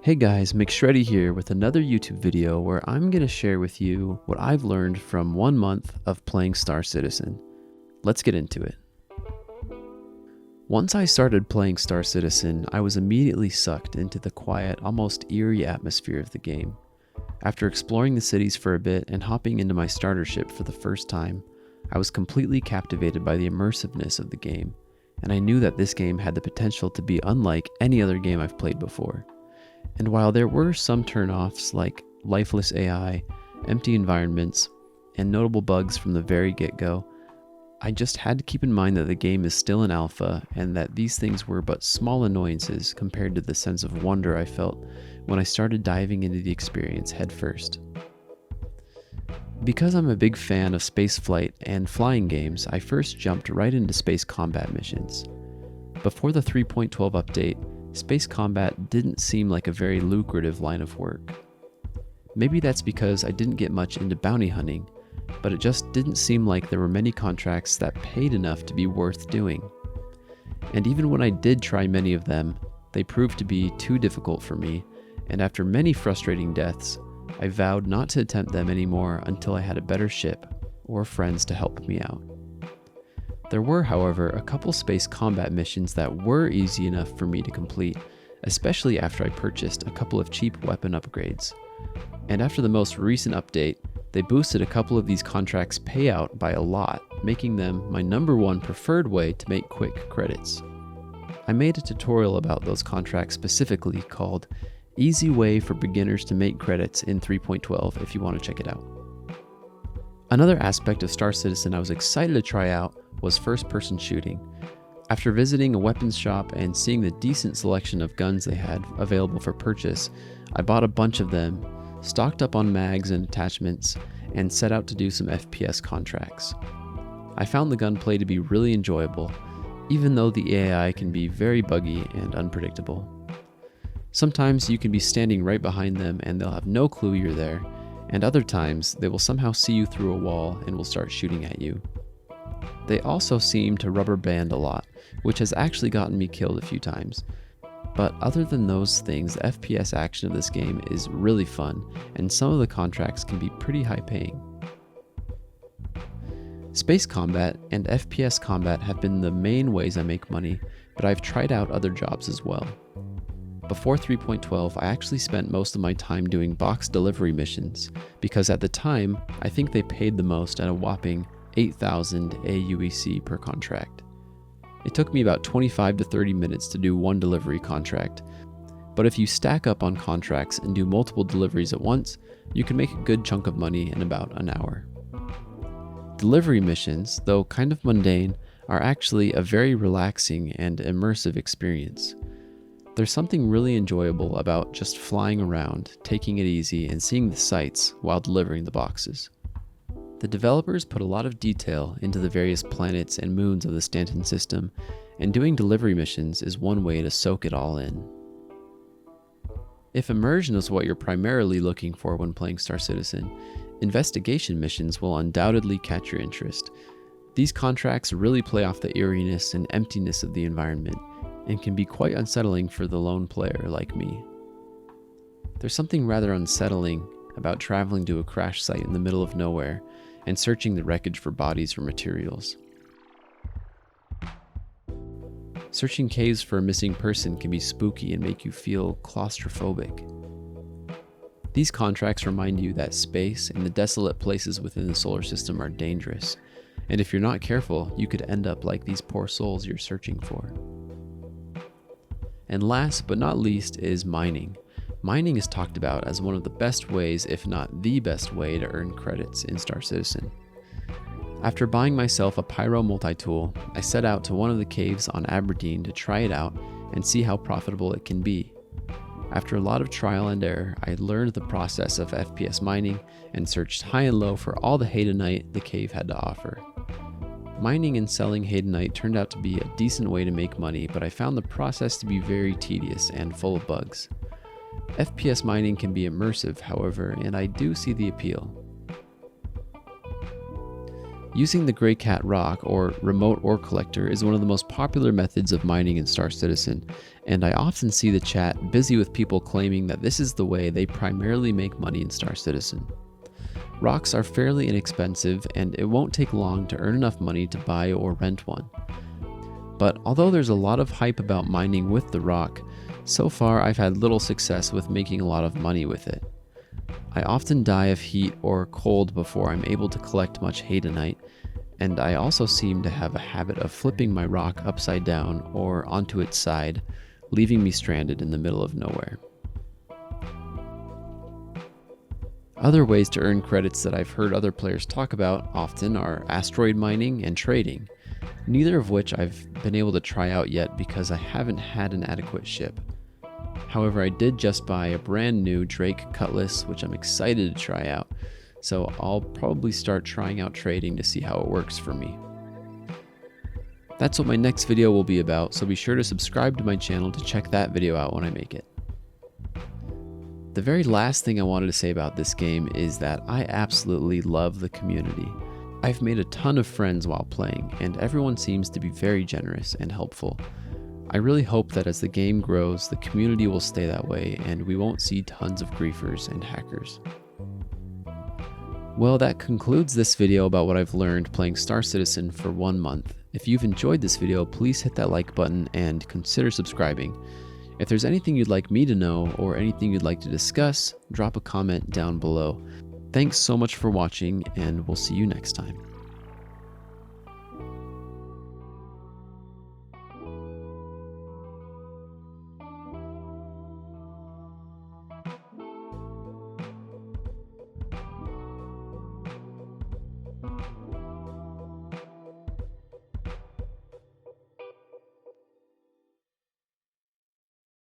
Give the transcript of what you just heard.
Hey guys, McShreddy here with another YouTube video where I'm going to share with you what I've learned from 1 month of playing Star Citizen. Let's get into it. Once I started playing Star Citizen, I was immediately sucked into the quiet, almost eerie atmosphere of the game. After exploring the cities for a bit and hopping into my starter ship for the first time, I was completely captivated by the immersiveness of the game, and I knew that this game had the potential to be unlike any other game I've played before. And while there were some turn-offs like lifeless AI, empty environments, and notable bugs from the very get-go, I just had to keep in mind that the game is still in alpha and that these things were but small annoyances compared to the sense of wonder I felt when I started diving into the experience headfirst. Because I'm a big fan of spaceflight and flying games, I first jumped right into space combat missions. Before the 3.12 update, space combat didn't seem like a very lucrative line of work. Maybe that's because I didn't get much into bounty hunting, but it just didn't seem like there were many contracts that paid enough to be worth doing. And even when I did try many of them, they proved to be too difficult for me, and after many frustrating deaths, I vowed not to attempt them anymore until I had a better ship or friends to help me out. There were, however, a couple space combat missions that were easy enough for me to complete, especially after I purchased a couple of cheap weapon upgrades. And after the most recent update, they boosted a couple of these contracts' payout by a lot, making them my #1 preferred way to make quick credits. I made a tutorial about those contracts specifically called Easy Way for Beginners to Make Credits in 3.12 if you want to check it out. Another aspect of Star Citizen I was excited to try out was first-person shooting. After visiting a weapons shop and seeing the decent selection of guns they had available for purchase, I bought a bunch of them, stocked up on mags and attachments, and set out to do some FPS contracts. I found the gunplay to be really enjoyable, even though the AI can be very buggy and unpredictable. Sometimes you can be standing right behind them and they'll have no clue you're there, and other times they will somehow see you through a wall and will start shooting at you. They also seem to rubber band a lot, which has actually gotten me killed a few times. But other than those things, the FPS action of this game is really fun, and some of the contracts can be pretty high paying. Space combat and FPS combat have been the main ways I make money, but I've tried out other jobs as well. Before 3.12, I actually spent most of my time doing box delivery missions, because at the time, I think they paid the most at a whopping 8,000 AUEC per contract. It took me about 25 to 30 minutes to do one delivery contract, but if you stack up on contracts and do multiple deliveries at once, you can make a good chunk of money in about an hour. Delivery missions, though kind of mundane, are actually a very relaxing and immersive experience. There's something really enjoyable about just flying around, taking it easy, and seeing the sights while delivering the boxes. The developers put a lot of detail into the various planets and moons of the Stanton system, and doing delivery missions is one way to soak it all in. If immersion is what you're primarily looking for when playing Star Citizen, investigation missions will undoubtedly catch your interest. These contracts really play off the eeriness and emptiness of the environment, and can be quite unsettling for the lone player like me. There's something rather unsettling about traveling to a crash site in the middle of nowhere and searching the wreckage for bodies or materials. Searching caves for a missing person can be spooky and make you feel claustrophobic. These contracts remind you that space and the desolate places within the solar system are dangerous, and if you're not careful, you could end up like these poor souls you're searching for. And last but not least is mining. Mining is talked about as one of the best ways, if not the best way, to earn credits in Star Citizen. After buying myself a pyro multi-tool, I set out to one of the caves on Aberdeen to try it out and see how profitable it can be. After a lot of trial and error, I learned the process of FPS mining and searched high and low for all the Haydenite the cave had to offer. Mining and selling Haydenite turned out to be a decent way to make money, but I found the process to be very tedious and full of bugs. FPS mining can be immersive, however, and I do see the appeal. Using the Gray Cat Rock, or remote ore collector, is one of the most popular methods of mining in Star Citizen, and I often see the chat busy with people claiming that this is the way they primarily make money in Star Citizen. Rocks are fairly inexpensive, and it won't take long to earn enough money to buy or rent one. But although there's a lot of hype about mining with the rock, so far I've had little success with making a lot of money with it. I often die of heat or cold before I'm able to collect much hadanite, and I also seem to have a habit of flipping my rock upside down or onto its side, leaving me stranded in the middle of nowhere. Other ways to earn credits that I've heard other players talk about often are asteroid mining and trading, neither of which I've been able to try out yet because I haven't had an adequate ship. However, I did just buy a brand new Drake Cutlass, which I'm excited to try out, so I'll probably start trying out trading to see how it works for me. That's what my next video will be about, so be sure to subscribe to my channel to check that video out when I make it. The very last thing I wanted to say about this game is that I absolutely love the community. I've made a ton of friends while playing, and everyone seems to be very generous and helpful. I really hope that as the game grows, the community will stay that way and we won't see tons of griefers and hackers. Well, that concludes this video about what I've learned playing Star Citizen for 1 month. If you've enjoyed this video, please hit that like button and consider subscribing. If there's anything you'd like me to know or anything you'd like to discuss, drop a comment down below. Thanks so much for watching, and we'll see you next time.